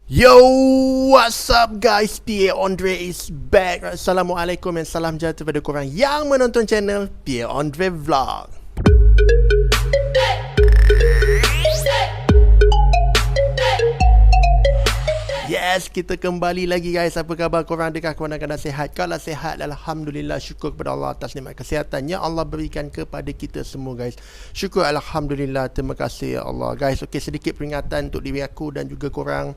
Yo, what's up guys? Pierre Andre is back. Assalamualaikum dan salam sejahtera kepada korang yang menonton channel Pierre Andre Vlog. Yes, kita kembali lagi guys. Apa khabar korang? Adakah korang dah sihat? Kalau sihat, alhamdulillah, syukur kepada Allah atas nikmat kesihatan yang Allah berikan kepada kita semua guys. Syukur alhamdulillah, terima kasih ya Allah guys. Okey, sedikit peringatan untuk diri aku dan juga korang.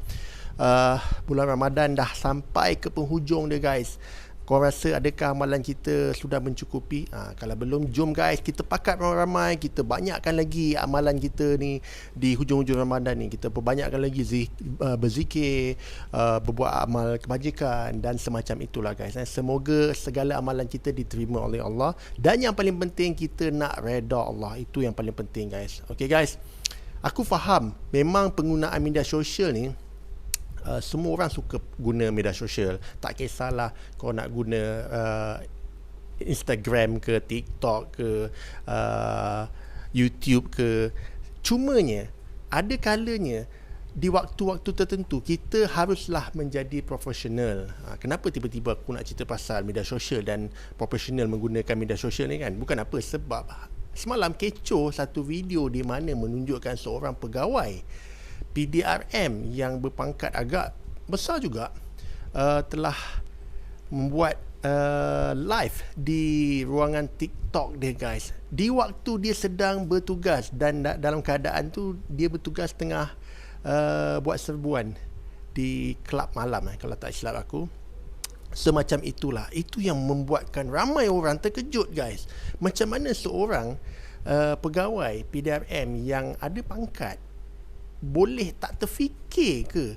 Bulan Ramadan dah sampai ke penghujung dia guys. Korang rasa adakah amalan kita sudah mencukupi? Kalau belum, jom guys, kita pakat ramai-ramai, kita banyakkan lagi amalan kita ni di hujung-hujung Ramadan ni. Kita perbanyakkan lagi berzikir, berbuat amal kebajikan dan semacam itulah guys. Semoga segala amalan kita diterima oleh Allah, dan yang paling penting kita nak reda Allah. Itu yang paling penting guys. Okay guys, aku faham memang penggunaan media sosial ni, semua orang suka guna media sosial. Tak kisahlah kau nak guna Instagram ke, TikTok ke, YouTube ke. Cumanya ada kalanya di waktu-waktu tertentu kita haruslah menjadi profesional. Kenapa tiba-tiba aku nak cerita pasal media sosial dan profesional menggunakan media sosial ni kan? Bukan apa, sebab semalam kecoh satu video di mana menunjukkan seorang pegawai PDRM yang berpangkat agak besar juga telah membuat live di ruangan TikTok dia guys, di waktu dia sedang bertugas, dan dalam keadaan tu dia bertugas tengah buat serbuan di kelab malam kalau tak silap aku. Semacam itulah. Itu yang membuatkan ramai orang terkejut guys. Macam mana seorang pegawai PDRM yang ada pangkat boleh tak terfikir ke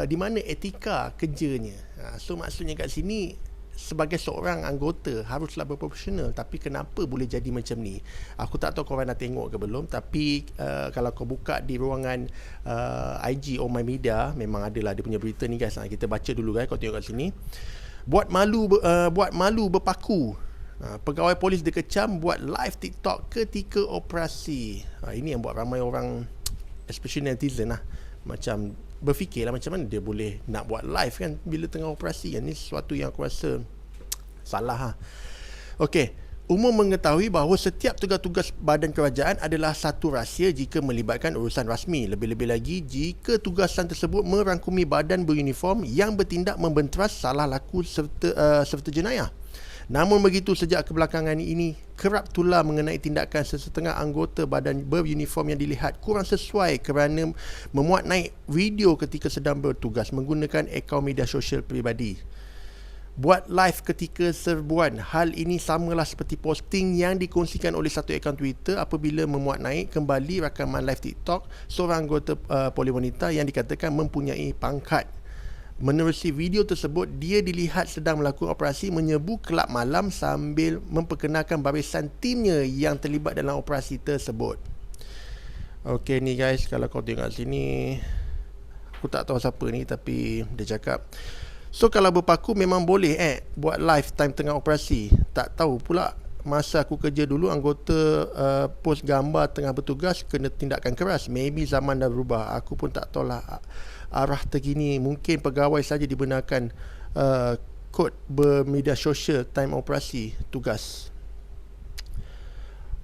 di mana etika kerjanya. So maksudnya kat sini, sebagai seorang anggota haruslah berprofesional, tapi kenapa boleh jadi macam ni? Aku tak tahu korang dah tengok ke belum, tapi kalau kau buka di ruangan IG My Media, memang adalah dia punya berita ni guys. Kita baca dulu guys, kau tengok kat sini. Buat malu berpaku. Pegawai polis dikecam buat live TikTok ketika operasi. Ini yang buat ramai orang, especially netizen lah, macam berfikirlah macam mana dia boleh nak buat live kan bila tengah operasi. Ini sesuatu yang aku rasa salah. Okey, umum mengetahui bahawa setiap tugas-tugas badan kerajaan adalah satu rahsia jika melibatkan urusan rasmi. Lebih-lebih lagi jika tugasan tersebut merangkumi badan beruniform yang bertindak membenteras salah laku serta jenayah. Namun begitu, sejak kebelakangan ini kerap tular mengenai tindakan sesetengah anggota badan beruniform yang dilihat kurang sesuai kerana memuat naik video ketika sedang bertugas menggunakan akaun media sosial peribadi. Buat live ketika serbuan. Hal ini samalah seperti posting yang dikongsikan oleh satu akaun Twitter apabila memuat naik kembali rakaman live TikTok seorang anggota polis wanita yang dikatakan mempunyai pangkat. Menerusi video tersebut, dia dilihat sedang melakukan operasi menyebu kelab malam sambil memperkenalkan barisan timnya yang terlibat dalam operasi tersebut. Okey ni guys, kalau kau tengok sini, aku tak tahu siapa ni tapi dia cakap, so kalau berpaku memang boleh buat live time tengah operasi. Tak tahu pula masa aku kerja dulu, anggota post gambar tengah bertugas kena tindakan keras. Maybe zaman dah berubah, aku pun tak tahulah arah terkini. Mungkin pegawai saja dibenarkan kod bermedia sosial time operasi tugas.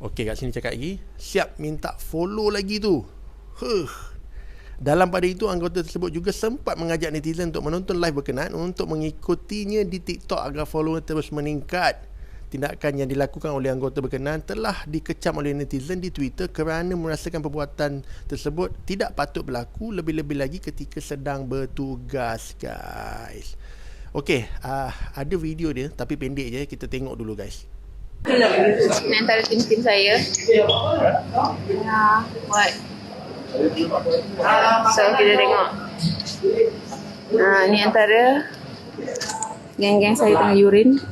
Okey, kat sini cakap lagi, siap minta follow lagi tu. Dalam pada itu, anggota tersebut juga sempat mengajak netizen untuk menonton live berkenaan untuk mengikutinya di TikTok agar follower terus meningkat. Tindakan yang dilakukan oleh anggota berkenaan telah dikecam oleh netizen di Twitter kerana merasakan perbuatan tersebut tidak patut berlaku, lebih-lebih lagi ketika sedang bertugas guys. Okey, ada video dia tapi pendek je, kita tengok dulu guys. Ini antara tim-tim saya. Buat. So kita tengok. Ni antara geng-geng saya tengah urine.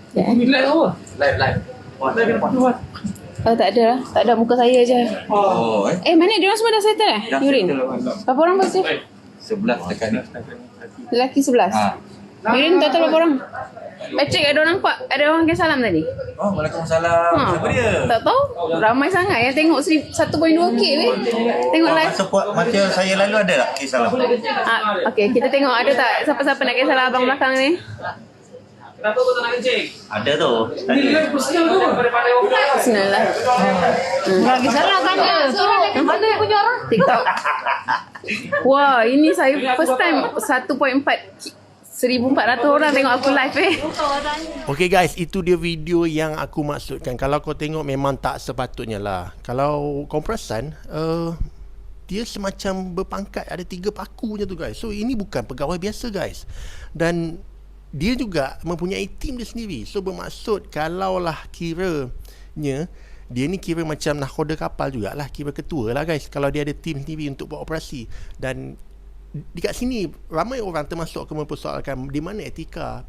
Live. Oh tak ada muka saya je. Mana dia orang semua dah settle Dah urine? settle. Berapa orang pasti? 11 dekat ni. Lelaki 11. Birin total berapa orang? Patrick, ada orang nampak? Ada orang ke salam tadi? Oh, Waalaikumsalam. Siapa dia? Tak tahu. Ramai sangat ya. Tengok 1.2K weh. Tengok live. Masa saya lalu ada tak kes salam? Okay, kita tengok ada tak siapa-siapa nak kisah abang belakang ni. Kenapa kau tak nak kencing? Ada tu. Tadi. Bismillah. Lagi salah kan dia. Mana yang punya orang? TikTok. Wah, ini saya first time 1.400 orang tengok aku live Okay guys, itu dia video yang aku maksudkan. Kalau kau tengok memang tak sepatutnya lah. Kalau kau perasan, dia semacam berpangkat, ada 3 pakunya tu guys. So ini bukan pegawai biasa guys. Dan dia juga mempunyai tim dia sendiri. So bermaksud kalaulah kiranya dia ni kira macam nakhoda kapal jugalah, kira ketua lah guys, kalau dia ada tim sendiri untuk buat operasi. Dan dekat sini ramai orang termasuk aku mempersoalkan di mana etika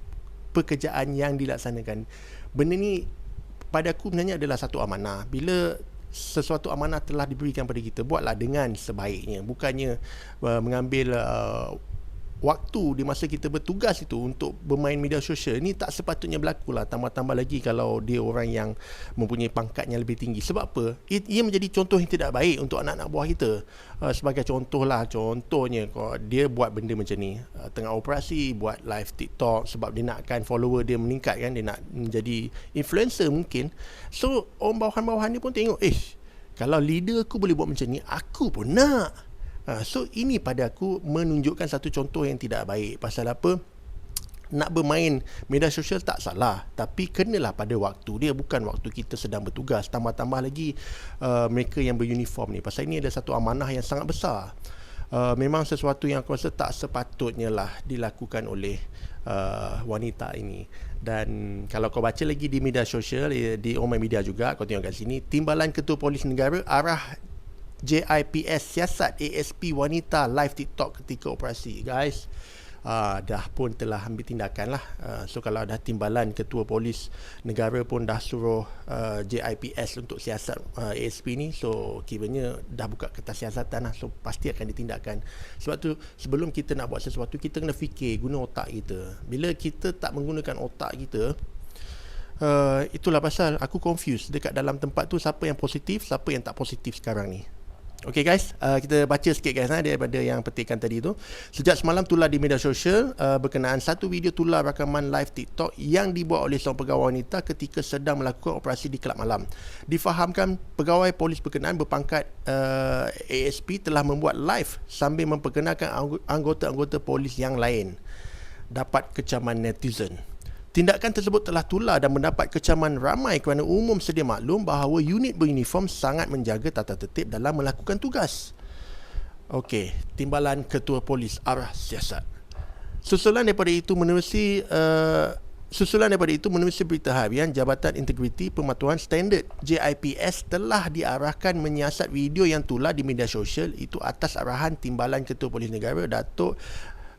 pekerjaan yang dilaksanakan. Benda ni pada aku sebenarnya adalah satu amanah. Bila sesuatu amanah telah diberikan pada kita, buatlah dengan sebaiknya. Bukannya mengambil waktu di masa kita bertugas itu untuk bermain media sosial. Ini tak sepatutnya berlaku lah. Tambah-tambah lagi kalau dia orang yang mempunyai pangkat yang lebih tinggi. Sebab apa? Ia menjadi contoh yang tidak baik untuk anak-anak buah kita. Sebagai contoh lah, contohnya kalau dia buat benda macam ni, tengah operasi, buat live TikTok sebab dia nakkan follower dia meningkat kan, dia nak menjadi influencer mungkin. So orang bawahan-bawahan ni pun tengok, kalau leader aku boleh buat macam ni, aku pun nak. So ini pada aku menunjukkan satu contoh yang tidak baik. Pasal apa? Nak bermain media sosial tak salah, tapi kenalah pada waktu dia, bukan waktu kita sedang bertugas. Tambah-tambah lagi mereka yang beruniform ni. Pasal ini ada satu amanah yang sangat besar. Memang sesuatu yang aku rasa tak sepatutnya lah dilakukan oleh wanita ini. Dan kalau kau baca lagi di media sosial, di online media juga, kau tengok kat sini, Timbalan Ketua Polis Negara arah JIPS siasat ASP wanita live TikTok ketika operasi. Guys, dah pun telah ambil tindakan lah. So kalau dah Timbalan Ketua Polis Negara pun dah suruh JIPS untuk siasat ASP ni, so kiranya dah buka kertas siasatan lah. So pasti akan ditindakkan. Sebab tu sebelum kita nak buat sesuatu, kita kena fikir, guna otak kita. Bila kita tak menggunakan otak kita, itulah pasal aku confused dekat dalam tempat tu, siapa yang positif, siapa yang tak positif sekarang ni. Okay guys, kita baca sikit guys daripada yang petikan tadi tu. Sejak semalam tular di media sosial berkenaan satu video tular rakaman live TikTok yang dibuat oleh seorang pegawai wanita ketika sedang melakukan operasi di kelab malam. Difahamkan pegawai polis berkenaan berpangkat ASP telah membuat live sambil memperkenalkan anggota-anggota polis yang lain dapat kecaman netizen. Tindakan tersebut telah tular dan mendapat kecaman ramai kerana umum sedia maklum bahawa unit beruniform sangat menjaga tata tertib dalam melakukan tugas. Okey, Timbalan Ketua Polis arah siasat. Susulan daripada itu menerusi berita harian Jabatan Integriti Pematuhan Standard JIPS telah diarahkan menyiasat video yang tular di media sosial itu atas arahan Timbalan Ketua Polis Negara Datuk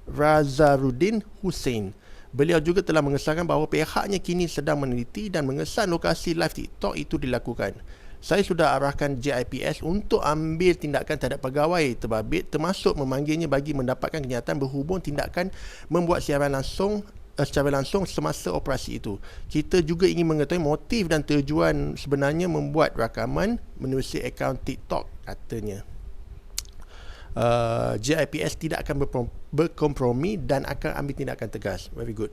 Razarudin Hussein. Beliau juga telah mengesahkan bahawa pihaknya kini sedang meneliti dan mengesan lokasi live TikTok itu dilakukan. Saya sudah arahkan JIPS untuk ambil tindakan terhadap pegawai terbabit, termasuk memanggilnya bagi mendapatkan kenyataan berhubung tindakan membuat siaran langsung secara langsung semasa operasi itu. Kita juga ingin mengetahui motif dan tujuan sebenarnya membuat rakaman menerusi akaun TikTok, katanya. JIPS tidak akan berkompromi dan akan ambil tindakan tegas. Very good.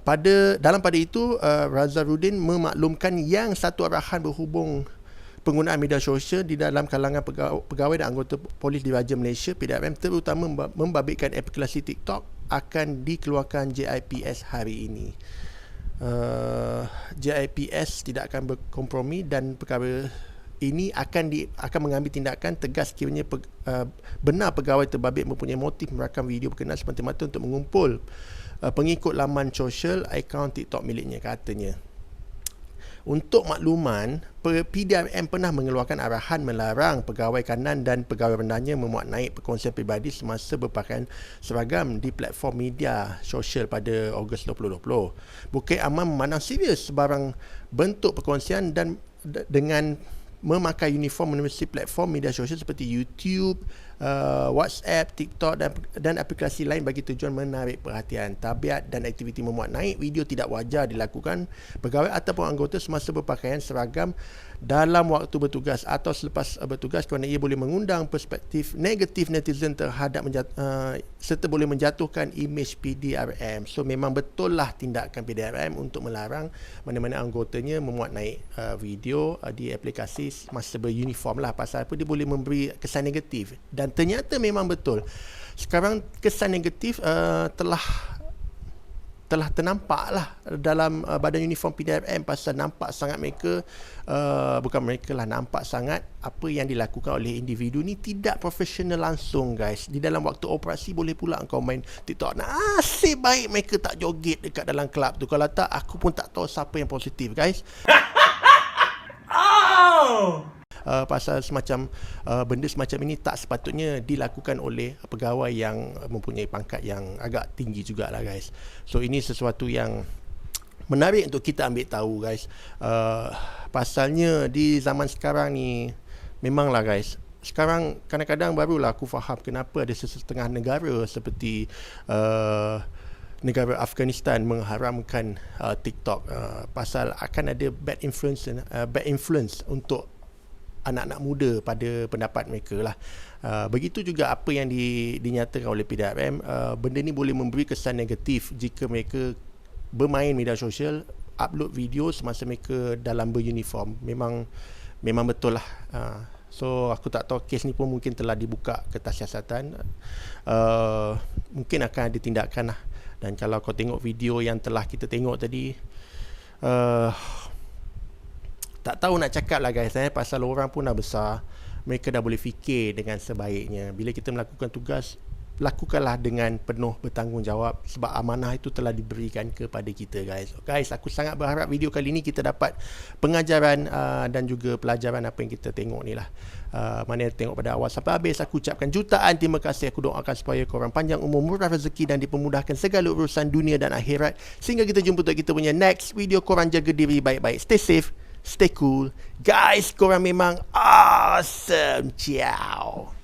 Pada itu Razarudin memaklumkan yang satu arahan berhubung penggunaan media sosial di dalam kalangan pegawai dan anggota polis di Raja Malaysia PDRM, terutama membabitkan aplikasi TikTok, akan dikeluarkan JIPS hari ini. JIPS tidak akan berkompromi dan perkara ini akan mengambil tindakan tegas kiranya benar pegawai terbabit mempunyai motif merakam video berkenaan semata-mata untuk mengumpul pengikut laman sosial akaun TikTok miliknya, katanya. Untuk makluman, PDRM pernah mengeluarkan arahan melarang pegawai kanan dan pegawai rendahnya memuat naik perkongsian peribadi semasa berpakaian seragam di platform media sosial pada Ogos 2020. Bukit Aman memandang serius sebarang bentuk perkongsian dan dengan memakai uniform menerusi platform media sosial seperti YouTube, WhatsApp, TikTok dan aplikasi lain bagi tujuan menarik perhatian. Tabiat dan aktiviti memuat naik video tidak wajar dilakukan pegawai ataupun anggota semasa berpakaian seragam dalam waktu bertugas atau selepas bertugas kerana ia boleh mengundang perspektif negatif netizen terhadap serta boleh menjatuhkan imej PDRM. So memang betul lah tindakan PDRM untuk melarang mana-mana anggotanya memuat naik video di aplikasi masa beruniform lah. Pasal apa? Dia boleh memberi kesan negatif. Dan ternyata memang betul. Sekarang kesan negatif telah ternampak lah dalam badan uniform PDRM, pasal nampak sangat mereka nampak sangat apa yang dilakukan oleh individu ni tidak profesional langsung, guys. Di dalam waktu operasi boleh pula kau main TikTok. Nasib baik mereka tak joget dekat dalam kelab tu. Kalau tak, aku pun tak tahu siapa yang positif, guys. Pasal semacam benda semacam ini tak sepatutnya dilakukan oleh pegawai yang mempunyai pangkat yang agak tinggi jugalah, guys. So ini sesuatu yang menarik untuk kita ambil tahu, guys. Pasalnya di zaman sekarang ni memanglah, guys, sekarang kadang-kadang barulah aku faham kenapa ada setengah negara seperti negara Afghanistan mengharamkan TikTok, pasal akan ada bad influence untuk anak-anak muda pada pendapat mereka lah. Begitu juga apa yang dinyatakan oleh PDRM, benda ni boleh memberi kesan negatif jika mereka bermain media sosial, upload video semasa mereka dalam beruniform. Memang betul lah. So aku tak tahu, kes ni pun mungkin telah dibuka ke tas siasatan. Mungkin akan ada tindakan lah. Dan kalau kau tengok video yang telah kita tengok tadi, tak tahu nak cakap lah, guys, pasal orang pun dah besar, mereka dah boleh fikir dengan sebaiknya. Bila kita melakukan tugas, lakukanlah dengan penuh bertanggungjawab, sebab amanah itu telah diberikan kepada kita, guys. Guys, aku sangat berharap video kali ni kita dapat pengajaran dan juga pelajaran apa yang kita tengok ni lah. Mana yang tengok pada awal sampai habis, aku ucapkan jutaan terima kasih. Aku doakan supaya korang panjang umur, murah rezeki dan dipermudahkan segala urusan dunia dan akhirat. Sehingga kita jumpa untuk kita punya next video. Korang jaga diri baik-baik, stay safe, stay cool. Guys, korang memang awesome. Ciao.